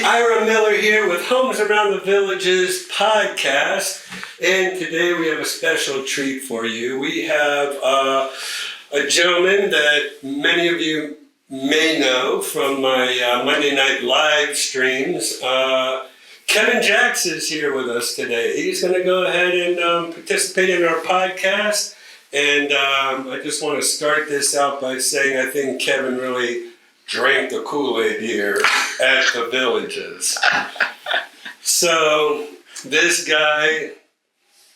Ira Miller here with Homes Around the Villages podcast, and today we have a special treat for you. We have a gentleman that many of you may know from my Monday night live streams. Kevin Jacques is here with us today. He's going to go ahead and participate in our podcast, and I just want to start this out by saying I think Kevin really drank the Kool-Aid here at the Villages. So this guy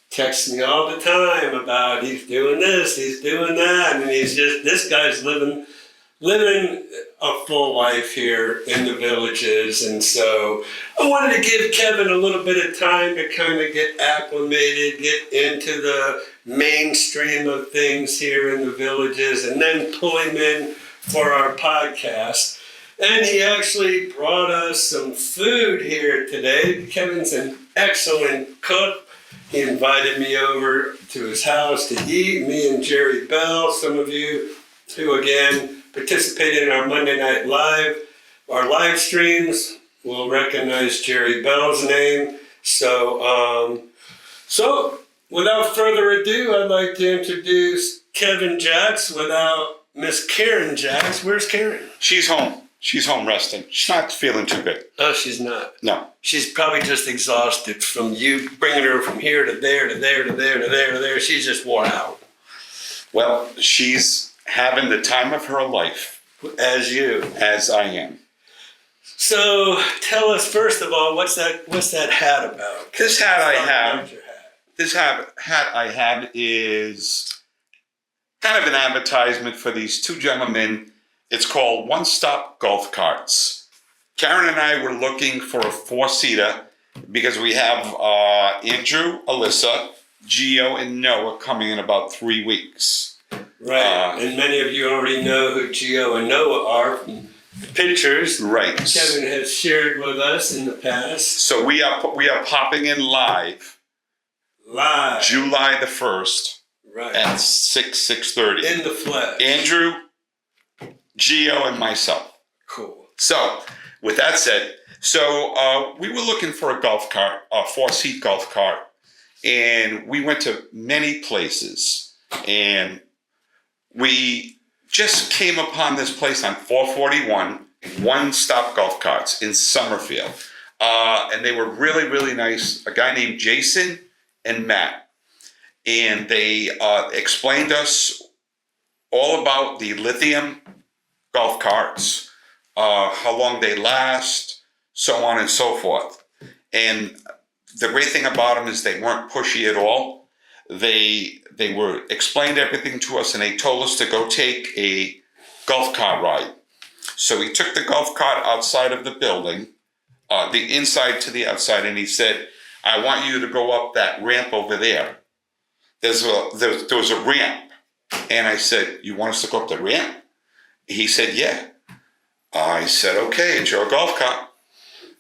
texts me all the time about he's doing this, he's doing that, and this guy's living a full life here in the Villages. And so I wanted to give Kevin a little bit of time to kind of get acclimated, get into the mainstream of things here in the Villages, and then pull him in for our podcast. And he actually brought us some food here today. Kevin's an excellent cook. He invited me over to his house to eat, me and Jerry Bell. Some of you who, again, participated in our Monday Night Live, our live streams, will recognize Jerry Bell's name. So without further ado, I'd like to introduce Kevin Jacques without Miss Karen Jacques. Where's Karen? She's home. She's home resting. She's not feeling too good. Oh, she's not? No. She's probably just exhausted from you bringing her from here to there, to there, to there, to there, to there. She's just wore out. Well, she's having the time of her life. As you. As I am. So tell us, first of all, what's that hat about? This hat I have is kind of an advertisement for these two gentlemen. It's called One Stop Golf Carts. Karen and I were looking for a 4-seater because we have Andrew, Alyssa, Gio, and Noah coming in about 3 weeks. Right, and many of you already know who Gio and Noah are from the pictures. Right. Kevin has shared with us in the past. So we are popping in live. July the 1st. Right. At 6:30. In the flesh. Andrew, Gio, and myself. Cool. So, with that said, we were looking for a golf cart, a 4-seat golf cart, and we went to many places, and we just came upon this place on 441, One Stop Golf Carts in Summerfield, and they were really, really nice. A guy named Jason and Matt. And they explained us all about the lithium golf carts, how long they last, so on and so forth. And the great thing about them is they weren't pushy at all. They explained everything to us, and they told us to go take a golf cart ride. So we took the golf cart outside of the building, the inside to the outside, and he said, "I want you to go up that ramp over there. There was a ramp." And I said, "You want us to go up the ramp?" He said, "Yeah." I said, "Okay, it's your golf cart."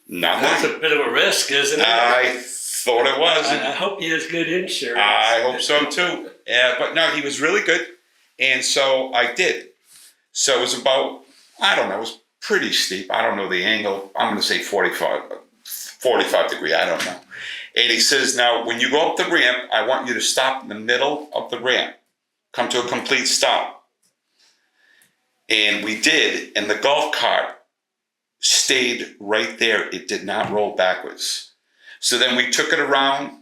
That's a bit of a risk, isn't it? I thought it was. I hope he has good insurance. I hope so too. But no, he was really good. And so I did. So it was about, I don't know, it was pretty steep. I don't know the angle. I'm going to say 45 degree. I don't know. And he says, "Now, when you go up the ramp, I want you to stop in the middle of the ramp. Come to a complete stop." And we did, and the golf cart stayed right there. It did not roll backwards. So then we took it around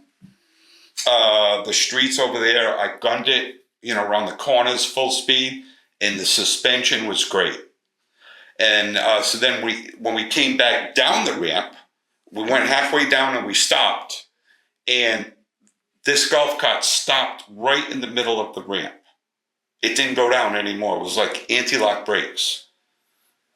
the streets over there. I gunned it, around the corners, full speed, and the suspension was great. And so then when we came back down the ramp, we went halfway down and we stopped. And this golf cart stopped right in the middle of the ramp. It didn't go down anymore. It was like anti-lock brakes.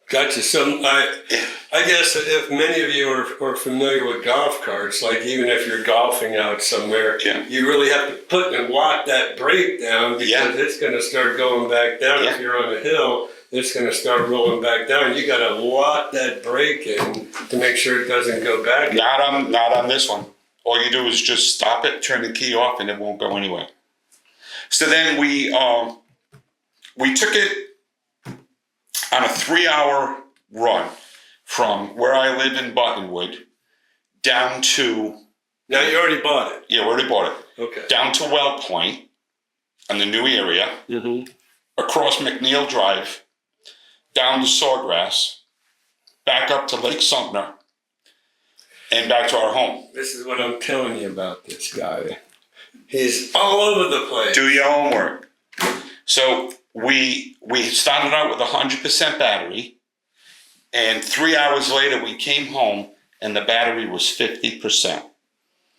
Gotcha. So I guess if many of you are familiar with golf carts, like even if you're golfing out somewhere, you really have to put and lock that brake down because it's going to start going back down. If you're on a hill, it's going to start rolling back down. You got to lock that brake in to make sure it doesn't go back. Not on this one. All you do is just stop it, turn the key off, and it won't go anywhere. So then we took it on a 3-hour run from where I live in Buttonwood down to... Now, you already bought it. Yeah, we already bought it. Okay. Down to Well Point in the new area, across McNeil Drive, down to Sawgrass, back up to Lake Sumter, and back to our home. This is what I'm telling you about this guy. He's all over the place. Do your homework. So we started out with 100% battery, and 3 hours later we came home and the battery was 50%.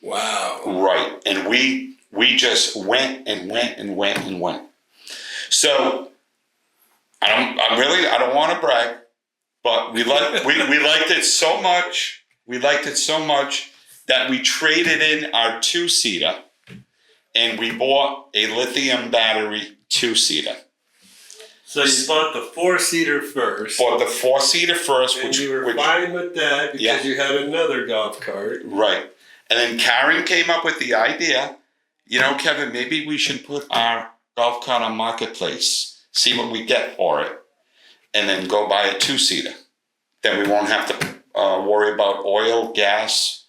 Wow. Right, and we just went and went and went and went. So I don't want to brag, but we liked it so much. We liked it so much that we traded in our 2-seater and we bought a lithium battery 2-seater. So you bought the 4-seater first. Bought the 4-seater first, and which you were fine with that because you had another golf cart. Right. And then Karen came up with the idea, Kevin, maybe we should put our golf cart on Marketplace, see what we get for it, and then go buy a 2-seater. Then we won't have to worry about oil, gas,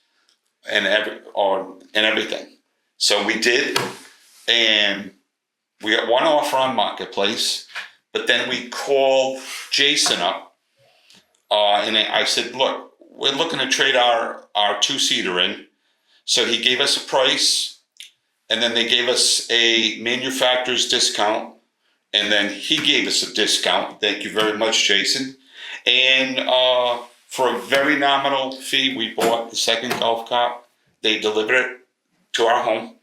and everything. So we did, and we got one offer on Marketplace, but then we called Jason up, and I said, look, we're looking to trade our 2-seater in. So he gave us a price, and then they gave us a manufacturer's discount, and then he gave us a discount. Thank you very much, Jason. And for a very nominal fee, we bought the second golf cart. They delivered it to our home.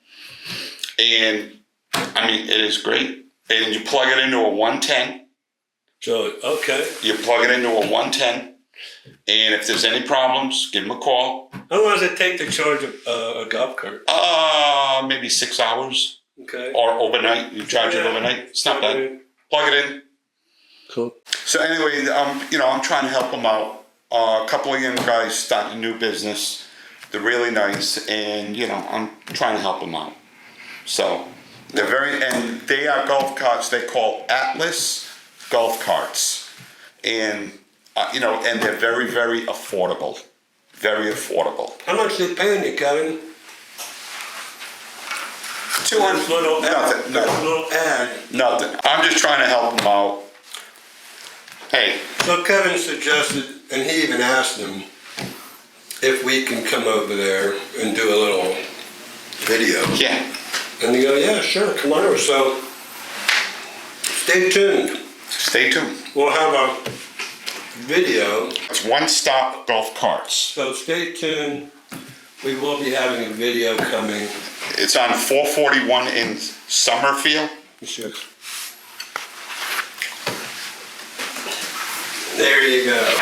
And, it is great. And you plug it into a 110. So, okay. You plug it into a 110. And if there's any problems, give them a call. How long does it take to charge a golf cart? Maybe 6 hours. Okay. Or overnight. You charge it overnight. It's not bad. Plug it in. Cool. So anyway, I'm trying to help them out. A couple of young guys starting a new business. They're really nice, and I'm trying to help them out. So and they are golf carts. They call Atlas golf carts, and and they're very, very affordable. Very affordable. How much are they paying you, Kevin? 200. Nothing. Little ad. Nothing. I'm just trying to help them out. Hey. So Kevin suggested, and he even asked him if we can come over there and do a little video. Yeah. And they go, yeah, sure, come on over. So stay tuned. Stay tuned. We'll have a video. It's one-stop golf carts. So stay tuned. We will be having a video coming. It's on 441 in Summerfield. Sure. There you go.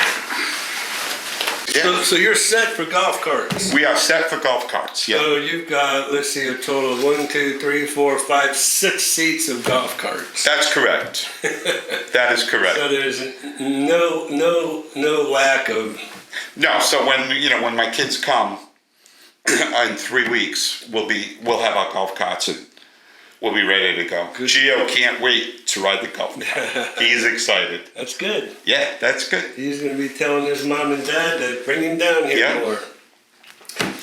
Yeah. So you're set for golf carts. We are set for golf carts. Yeah. So you've got, let's see, a total of 1, 2, 3, 4, 5, 6 seats of golf carts. That's correct. That is correct. So there's no lack of. No. So when my kids come in 3 weeks, we'll have our golf carts and we'll be ready to go. Good. Gio can't wait to ride the golf cart. He's excited. That's good. Yeah, that's good. He's going to be telling his mom and dad to bring him down here more.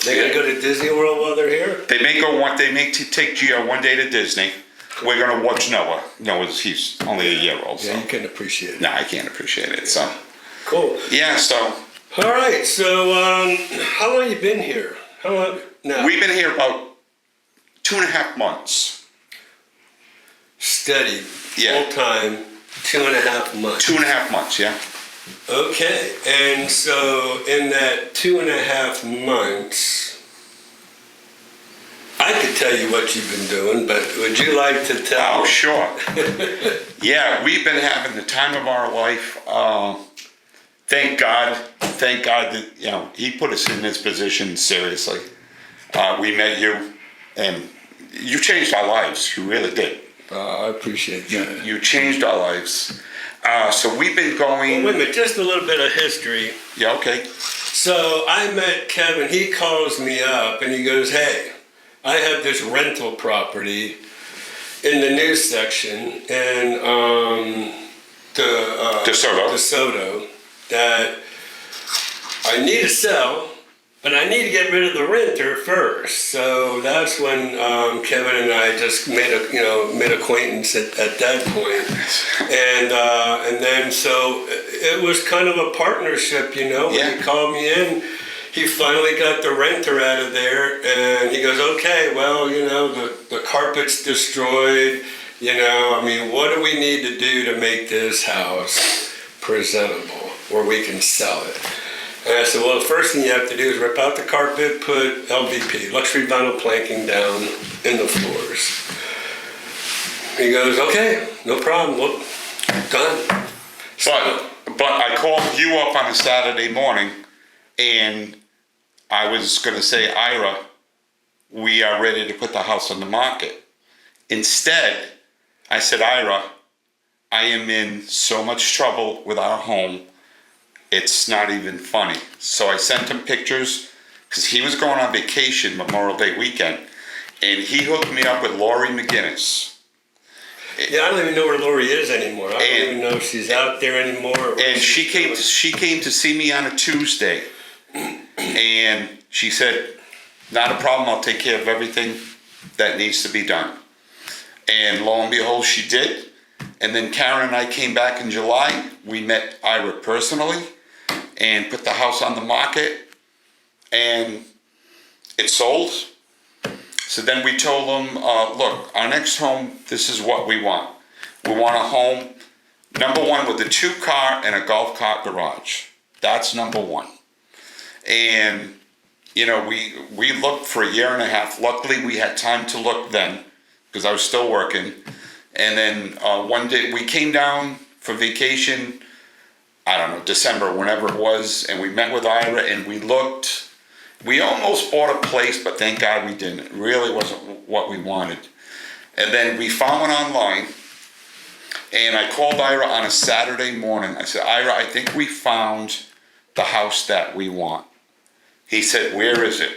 They're going to go to Disney World while they're here? They may take Gio one day to Disney. We're going to watch Noah. He's only a year old. Yeah, so. you can appreciate it. No, I can't appreciate it. So. Cool. Yeah, so. All right, so how long have you been here? How long now? We've been here about 2.5 months. Steady, Yeah. full time, 2.5 months. 2.5 months, yeah. Okay, and so in that 2.5 months, I could tell you what you've been doing, but would you like to tell? Oh, sure. Yeah, we've been having the time of our life. Thank God that He put us in this position. Seriously, we met you, and you changed our lives. You really did. I appreciate that. You changed our lives. So we've been going. Well, wait a minute, just a little bit of history. Yeah, okay. So I met Kevin. He calls me up and he goes, "Hey, I have this rental property in the news section in DeSoto that I need to sell, but I need to get rid of the renter first. So that's when Kevin and I just made acquaintance at that point. And then so it was kind of a partnership, when he called me in. He finally got the renter out of there, and he goes, okay, well, the carpet's destroyed. What do we need to do to make this house presentable where we can sell it? And I said, well, the first thing you have to do is rip out the carpet, put LVP, luxury vinyl planking, down in the floors. He goes, okay, no problem, well, done. But I called you up on a Saturday morning, and I was going to say, Ira, we are ready to put the house on the market. Instead, I said, Ira, I am in so much trouble with our home, it's not even funny. So I sent him pictures, because he was going on vacation Memorial Day weekend, and he hooked me up with Lori McGinnis. Yeah, I don't even know where Lori is anymore. I don't even know if she's out there anymore. And she came to see me on a Tuesday, and she said, not a problem, I'll take care of everything that needs to be done. And lo and behold, she did. And then Karen and I came back in July. We met Ira personally and put the house on the market, and it sold. So then we told them, look, our next home, this is what we want. We want a home, number one, with a 2-car and a golf cart garage. That's number one. And, we looked for a year and a half. Luckily, we had time to look then, because I was still working. And then one day we came down for vacation, I don't know, December, whenever it was, and we met with Ira and we looked. We almost bought a place, but thank God we didn't. It really wasn't what we wanted. And then we found one online, and I called Ira on a Saturday morning. I said, Ira, I think we found the house that we want. He said, where is it?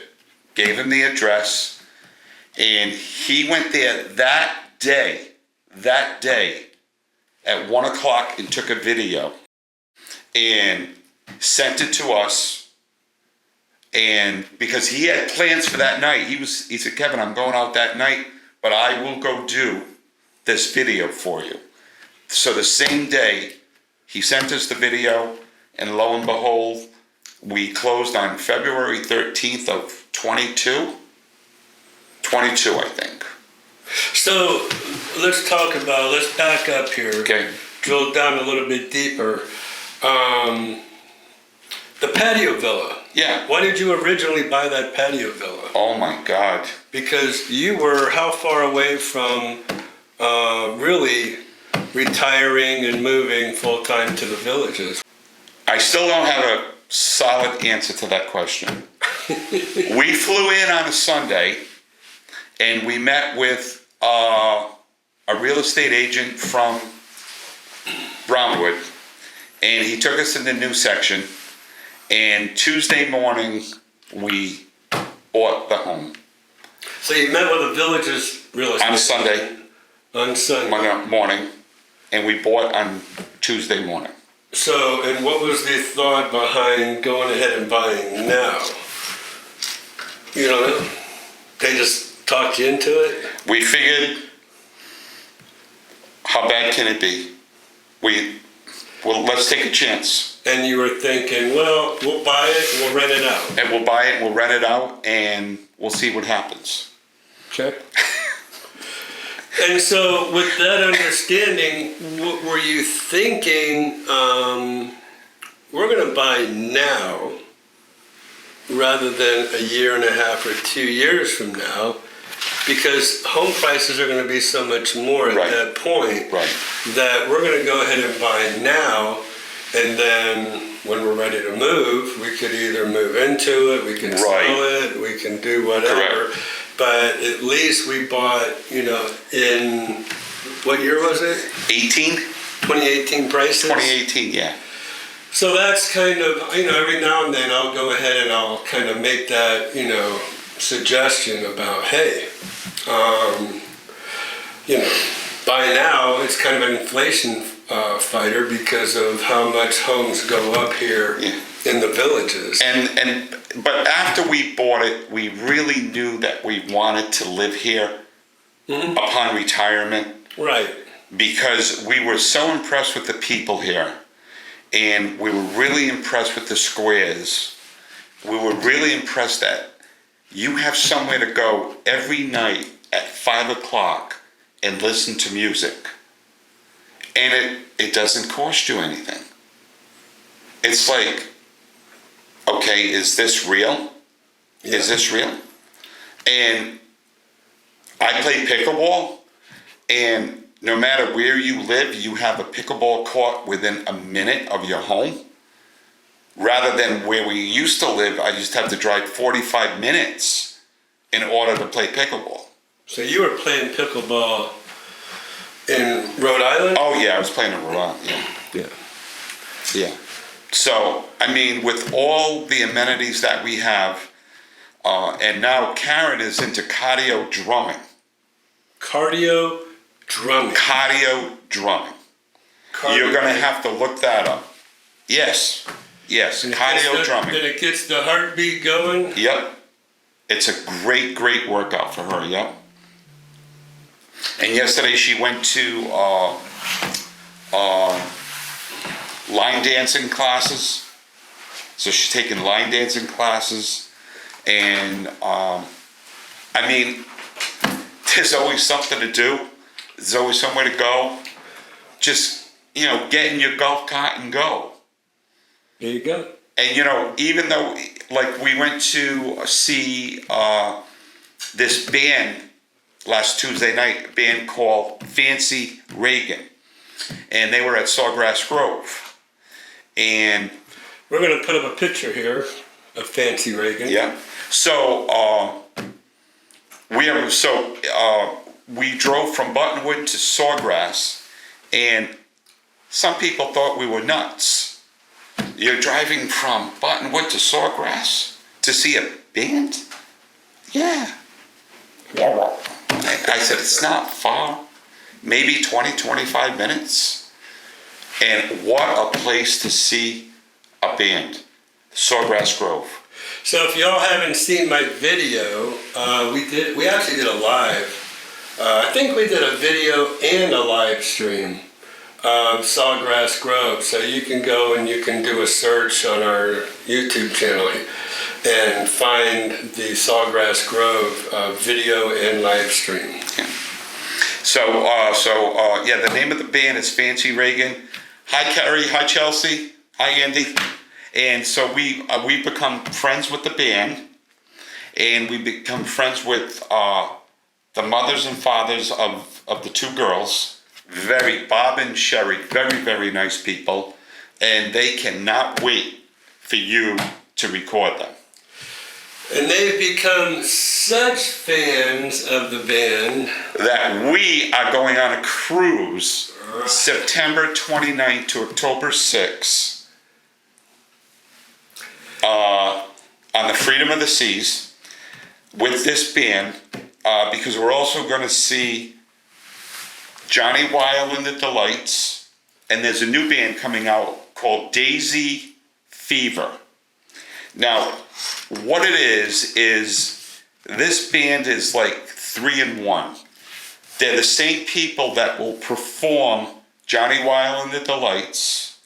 Gave him the address, and he went there that day at 1 o'clock and took a video and sent it to us. And because he had plans for that night, he said, Kevin, I'm going out that night, but I will go do this video for you. So the same day, he sent us the video, and lo and behold, we closed on February 13th of 22, I think. So let's back up here. Okay. Drill down a little bit deeper. The patio villa. Yeah. Why did you originally buy that patio villa? Oh my God. Because you were how far away from really retiring and moving full-time to the villages? I still don't have a solid answer to that question. We flew in on a Sunday, and we met with a real estate agent from Brownwood, and he took us in the new section, and Tuesday morning we bought the home. So you met with the villages real estate on Sunday. On Sunday morning, and we bought on Tuesday morning. So, and what was the thought behind going ahead and buying now? You don't know? They just talked you into it? We figured, how bad can it be? Let's take a chance. And you were thinking, well, we'll buy it and we'll rent it out. And we'll buy it and we'll rent it out and we'll see what happens. Okay. And so with that understanding, what were you thinking, we're going to buy now rather than a year and a half or 2 years from now, because home prices are going to be so much more at that point that we're going to go ahead and buy now, and then when we're ready to move, we could either move into it, we can sell it, we can do whatever. Correct. But at least we bought, in, what year was it? 2018 prices? 2018, yeah. So that's kind of, every now and then I'll go ahead and I'll kind of make that, suggestion about, hey, by now it's kind of an inflation fighter because of how much homes go up here in the villages. But after we bought it, we really knew that we wanted to live here upon retirement. Right. Because we were so impressed with the people here, and we were really impressed with the squares. We were really impressed that you have somewhere to go every night at 5 o'clock and listen to music. And it doesn't cost you anything. It's like, okay, is this real? Yeah. Is this real? And I play pickleball, and no matter where you live, you have a pickleball court within a minute of your home. Rather than where we used to live, I used to have to drive 45 minutes in order to play pickleball. So you were playing pickleball in Rhode Island? Oh yeah, I was playing in Rhode Island, yeah. Yeah. So, I mean, with all the amenities that we have, and now Karen is into cardio drumming. Cardio drumming. Cardio drumming. You're going to have to look that up. Yes. Yes. Cardio drumming. And it gets the heartbeat going? Yep. It's a great, great workout for her. Yep. And yesterday she went to line dancing classes. So she's taking line dancing classes. And, I mean, there's always something to do. There's always somewhere to go. Just, get in your golf cart and go. There you go. And, even though, like, we went to see this band last Tuesday night, a band called Fancy Reagan. And they were at Sawgrass Grove. And we're going to put up a picture here of Fancy Reagan. Yeah. So, we drove from Buttonwood to Sawgrass, and some people thought we were nuts. You're driving from Buttonwood to Sawgrass to see a band? Yeah. I said, it's not far. Maybe 20, 25 minutes. And what a place to see a band. Sawgrass Grove. So if y'all haven't seen my video, we actually did a live. I think we did a video and a live stream of Sawgrass Grove. So you can go and you can do a search on our YouTube channel and find the Sawgrass Grove video and live stream. Yeah. So, the name of the band is Fancy Reagan. Hi, Carrie. Hi, Chelsea. Hi, Andy. And so we become friends with the band, and we become friends with the mothers and fathers of the two girls. Bob and Sherry, very, very nice people, and they cannot wait for you to record them. And they've become such fans of the band that we are going on a cruise September 29th to October 6th. On the Freedom of the Seas with this band, because we're also going to see Johnny Weil and the Delights, and there's a new band coming out called Daisy Fever. Now, what it is this band is like 3 in 1. They're the same people that will perform Johnny Weil and the Delights,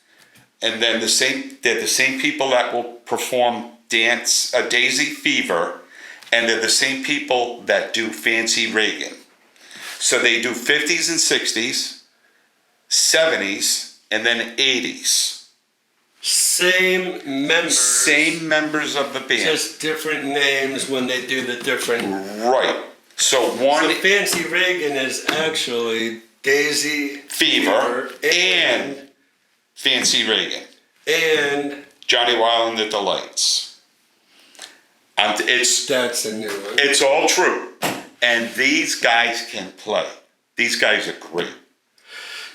and then they're the same people that will perform Daisy Fever, and they're the same people that do Fancy Reagan. So they do 50s and 60s, 70s, and then 80s. Same members of the band. Just different names when they do the different. Right. So Fancy Reagan is actually Daisy Fever and Fancy Reagan. And Johnny Weil and the Delights. That's a new one. It's all true. And these guys can play. These guys are great.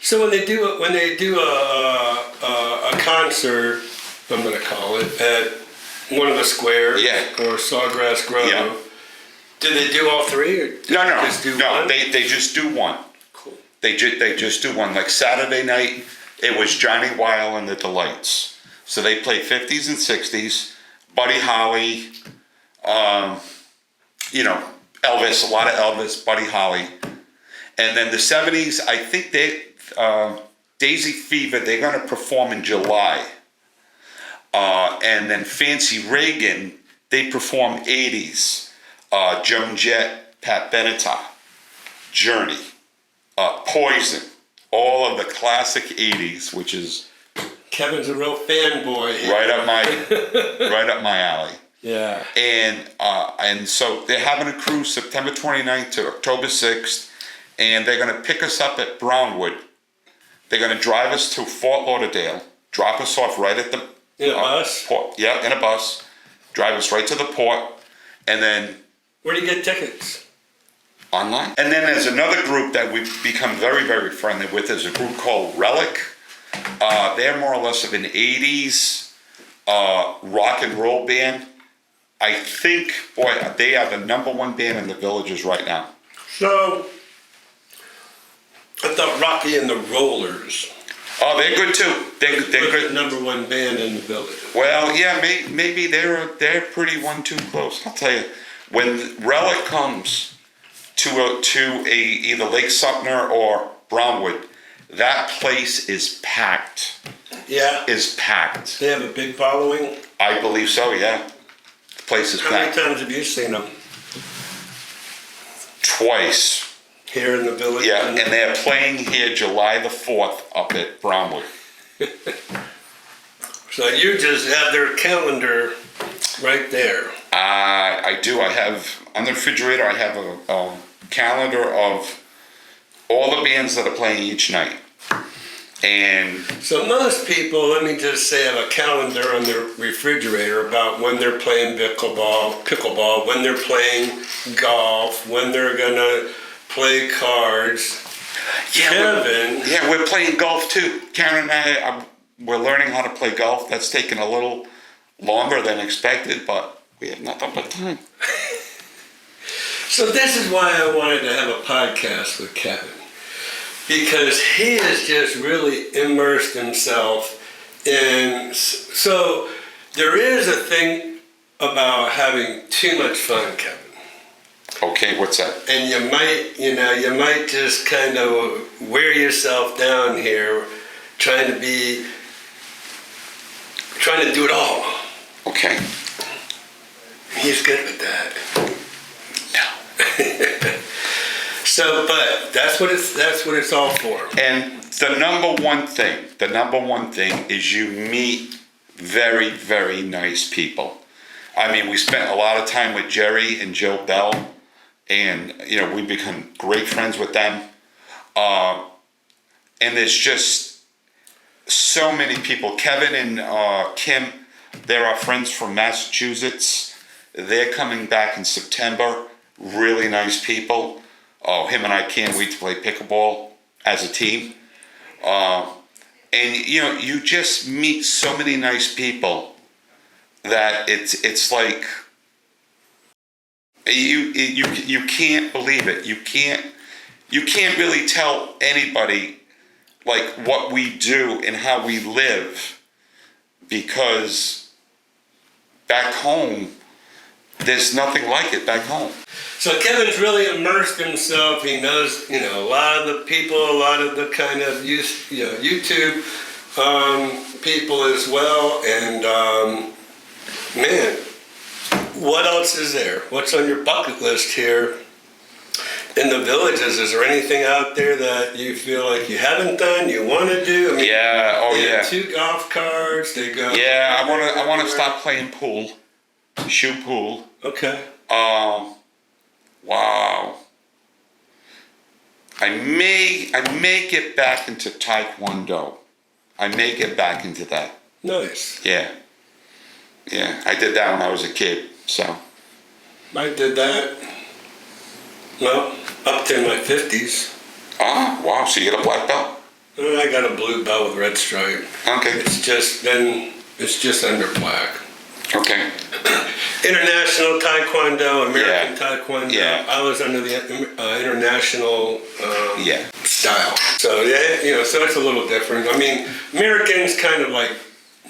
So when they do a concert, I'm going to call it, at one of the squares or Sawgrass Grove, do they do all three? Or No. Just do one? They just do one. Cool. They just do one. Like Saturday night, it was Johnny Weil and the Delights. So they play 50s and 60s. Buddy Holly, Elvis, a lot of Elvis, Buddy Holly. And then the 70s, I think Daisy Fever, they're going to perform in July. And then Fancy Reagan, they perform 80s. Joan Jett, Pat Benatar, Journey, Poison, all of the classic 80s, which is Kevin's a real fanboy here. right up my alley. Yeah. And so they're having a cruise September 29th to October 6th, and they're going to pick us up at Brownwood. They're going to drive us to Fort Lauderdale, drop us off right at the in a bus. Port. Yeah, in a bus. Drive us right to the port, and then Where do you get tickets? online. And then there's another group that we've become very, very friendly with. There's a group called Relic. They're more or less of an 80s rock and roll band. I think, boy, they are the number one band in the Villages right now. So, I thought Rocky and the Rollers. Oh, they're good too. They're The good. number one band in the village. Well, yeah, maybe they're pretty 1-2 close. I'll tell you, when Relic comes to either Lake Sumter or Brownwood, that place is packed. Yeah. Is packed. They have a big following. I believe so. Yeah, the place is How many packed. times have you seen them Twice. here in the village? Yeah, and they're playing here July the 4th up at Brownwood. So you just have their calendar right there. I do. I have on the refrigerator. I have a calendar of all the bands that are playing each night. And So most people, let me just say, have a calendar on their refrigerator about when they're playing pickleball, when they're playing golf, when they're gonna play cards. Kevin, we're playing golf too. Karen and I, we're learning how to play golf. That's taken a little longer than expected, but we have nothing but time. so this is why I wanted to have a podcast with Kevin. Because he has just really immersed himself in, so there is a thing about having too much fun, Kevin. Okay, what's that? And you might just kind of wear yourself down here trying to do it all. Okay. He's good with that. No. So, but that's what it's all for. And the number one thing is you meet very, very nice people. I mean, we spent a lot of time with Jerry and Joe Bell, and we've become great friends with them. And there's just so many people. Kevin and Kim, they're our friends from Massachusetts. They're coming back in September. Really nice people. Oh, him and I can't wait to play pickleball as a team. And you just meet so many nice people that it's like you can't believe it. You can't really tell anybody like what we do and how we live, because back home there's nothing like it back home. So Kevin's really immersed himself. He knows, a lot of the people, a lot of the kind of YouTube people as well. And man, what else is there? What's on your bucket list here in the Villages? Is there anything out there that you feel like you haven't done, you want to do? I mean, they have 2 golf carts. They go. Yeah, I want to stop playing pool, shoot pool. Okay. Wow. I may get back into Taekwondo. I may get back into that. Nice. Yeah. Yeah, I did that when I was a kid, so. I did that. Well, up to my 50s. Ah, wow, so you get a black belt? I got a blue belt with red stripe. Okay. It's just under black. Okay. International Taekwondo, American Taekwondo. Yeah. I was under the international style. So so it's a little different. I mean, American's kind of like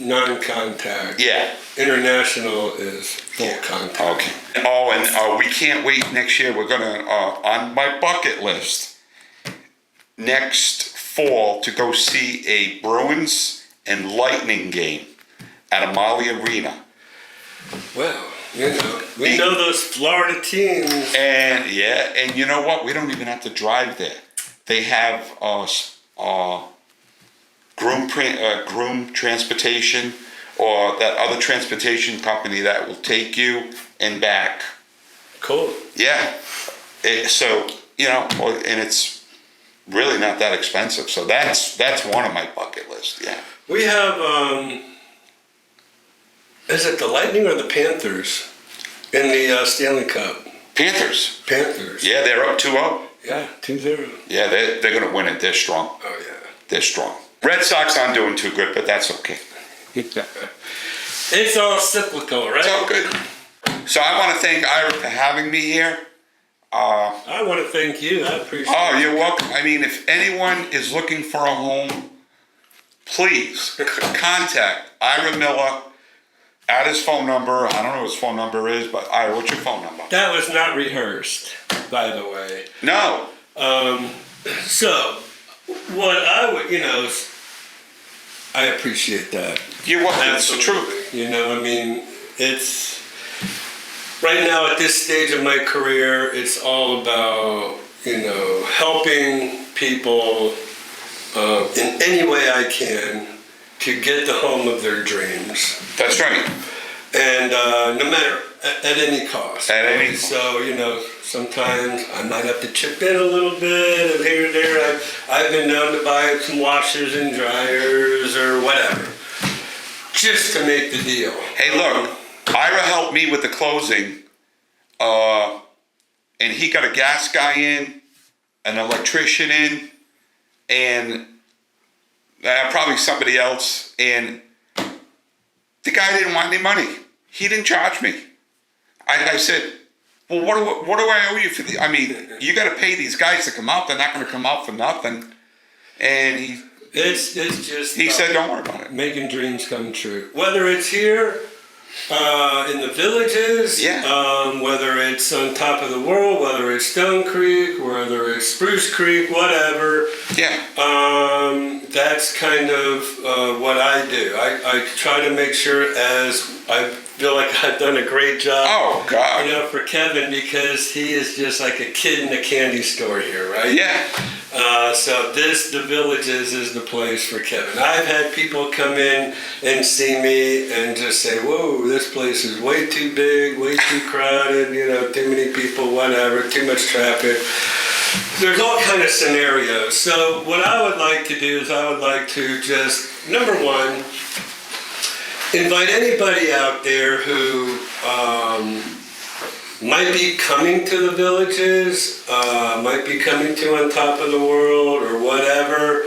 non-contact. Yeah. International is full contact. Okay. Oh, and we can't wait next year. We're gonna on my bucket list next fall to go see a Bruins and Lightning game at Amalie Arena. Well, we know those Florida teams. And and you know what? We don't even have to drive there. They have groom transportation, or that other transportation company that will take you and back. Cool. Yeah. So and it's really not that expensive. So that's one of my bucket list. Yeah. We have. Is it the Lightning or the Panthers in the Stanley Cup? Panthers. Yeah, they're up 2-0. Yeah, 2-0. Yeah, they're going to win it. They're strong. Oh, yeah. They're strong. Red Sox aren't doing too good, but that's okay. It's all cyclical, right? It's all good. So I want to thank Ira for having me here. I want to thank you. I appreciate it. Oh, you're welcome. I mean, if anyone is looking for a home, please contact Ira Miller at his phone number. I don't know what his phone number is, but Ira, what's your phone number? That was not rehearsed, by the way. No. So, what I would, I appreciate that. You're welcome. That's the Absolutely. truth. It's right now at this stage of my career, it's all about, helping people in any way I can to get the home of their dreams. That's right. And no matter, at any cost. At any cost. So, sometimes I might have to chip in a little bit, and here and there. I've been known to buy some washers and dryers or whatever, just to make the deal. Hey, look, Ira helped me with the closing, and he got a gas guy in, an electrician in, and probably somebody else, and the guy didn't want any money. He didn't charge me. I said, well, what do I owe you for the? I mean, you got to pay these guys to come out. They're not going to come out for nothing. And it's just he said, don't worry about it. Making dreams come true. Whether it's here in the villages, whether it's on top of the world, whether it's Stone Creek, whether it's Spruce Creek, whatever. Yeah. That's kind of what I do. I try to make sure, as I feel like I've done a great job. Oh, God. For Kevin, because he is just like a kid in a candy store here, right? Yeah. So the Villages is the place for Kevin. I've had people come in and see me and just say, whoa, this place is way too big, way too crowded, too many people, whatever, too much traffic. There's all kind of scenarios. So what I would like to do is I would like to just, number one, invite anybody out there who might be coming to the Villages, might be coming to On Top of the World or whatever.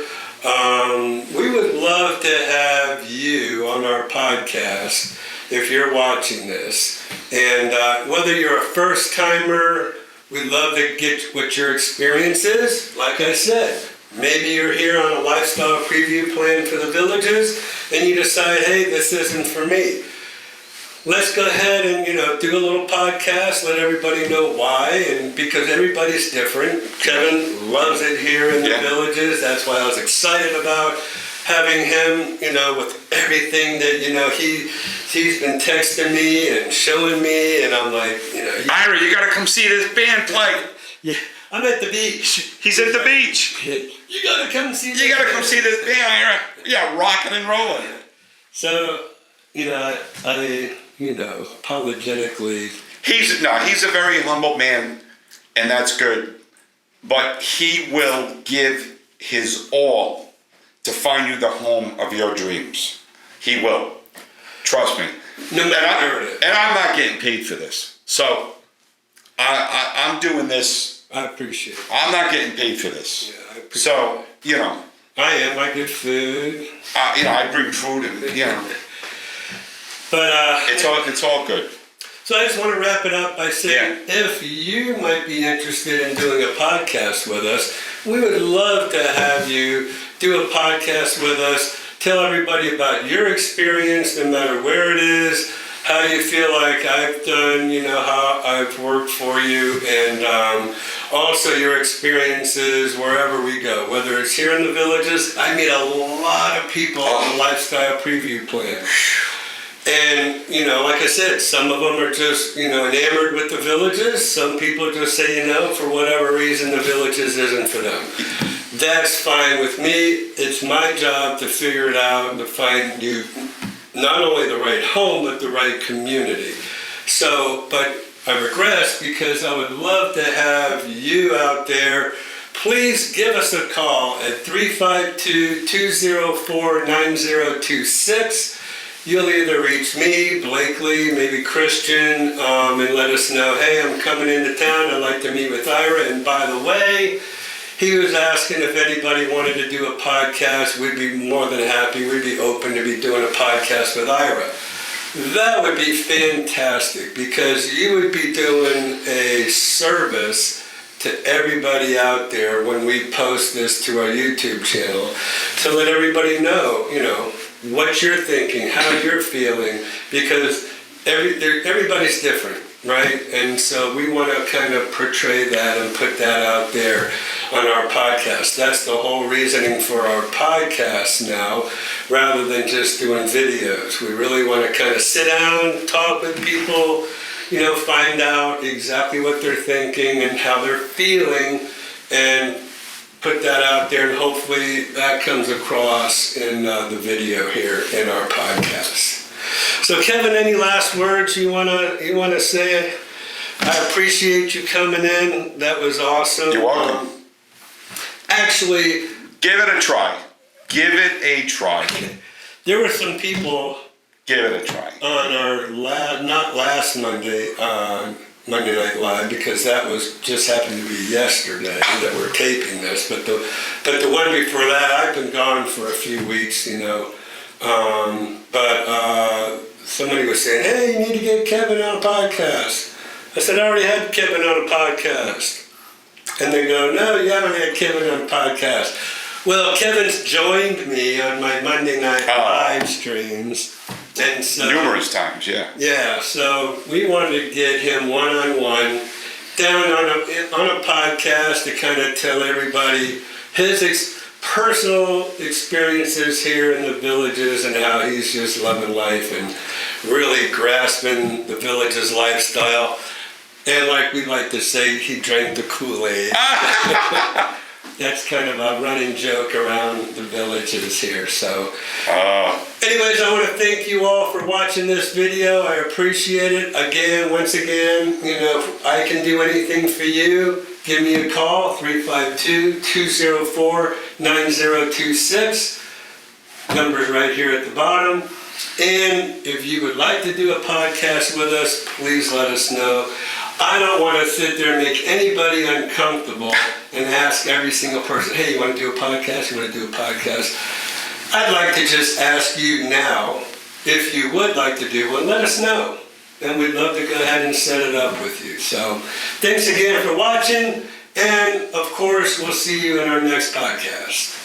We would love to have you on our podcast if you're watching this. And whether you're a first timer, we'd love to get what your experience is. Like I said, maybe you're here on a lifestyle preview plan for the Villages and you decide, hey, this isn't for me. Let's go ahead and, do a little podcast, let everybody know why, and because everybody's different. Kevin loves it here in the Villages. That's why I was excited about having him, with everything that, he's been texting me and showing me, and I'm like, Ira, you gotta come see this band play. Yeah, I'm at the beach. He's at the beach. You gotta come see this. You gotta come see this band, Ira. Yeah, rocking and rolling. So, apologetically. He's a very humble man, and that's good. But he will give his all to find you the home of your dreams. He will. Trust me. And I'm not getting paid for this. So I'm doing this. I appreciate it. I'm not getting paid for this. Yeah, I appreciate it. I am. I get food. I bring food and, But it's all good. So I just want to wrap it up by saying, if you might be interested in doing a podcast with us, we would love to have you do a podcast with us tell everybody about your experience, no matter where it is, how you feel like I've done, how I've worked for you, and also your experiences wherever we go, whether it's here in the villages. I meet a lot of people on the lifestyle preview plan. And, like I said, some of them are just, enamored with the villages. Some people just say, for whatever reason, the villages isn't for them. That's fine with me. It's my job to figure it out and to find you not only the right home, but the right community. But I regress because I would love to have you out there. Please give us a call at 352-204-9026. You'll either reach me, Blakely, maybe Christian, and let us know, hey, I'm coming into town. I'd like to meet with Ira. And by the way, he was asking if anybody wanted to do a podcast. We'd be more than happy. We'd be open to be doing a podcast with Ira. That would be fantastic because you would be doing a service to everybody out there when we post this to our YouTube channel to let everybody know, what you're thinking, how you're feeling, because everybody's different, right? And so we want to kind of portray that and put that out there on our podcast. That's the whole reasoning for our podcast now, rather than just doing videos. We really want to kind of sit down, talk with people, find out exactly what they're thinking and how they're feeling, and put that out there, and hopefully that comes across in the video here in our podcast. So, Kevin, any last words you wanna say? I appreciate you coming in. That was awesome. You're welcome. Actually, give it a try. Give it a try. There were some people. Give it a try. On our not last Monday, Monday Night Live, because that was just happened to be yesterday that we're taping this. But the one before that, I've been gone for a few weeks, somebody was saying, hey, you need to get Kevin on a podcast. I said, I already had Kevin on a podcast. And they go, no, you haven't had Kevin on a podcast. Well, Kevin's joined me on my Monday Night Live streams. And so, numerous times, yeah. Yeah, so we wanted to get him one-on-one down on a podcast to kind of tell everybody his personal experiences here in the villages and how he's just loving life and really grasping the villages lifestyle. And like we like to say, he drank the Kool-Aid. That's kind of a running joke around the villages here. So, anyways, I want to thank you all for watching this video. I appreciate it. Once again, if I can do anything for you, give me a call, 352-204-9026. Number's right here at the bottom. And if you would like to do a podcast with us, please let us know. I don't want to sit there and make anybody uncomfortable and ask every single person, hey, you want to do a podcast? You want to do a podcast? I'd like to just ask you now, if you would like to do one, let us know. And we'd love to go ahead and set it up with you. So thanks again for watching. And of course, we'll see you in our next podcast.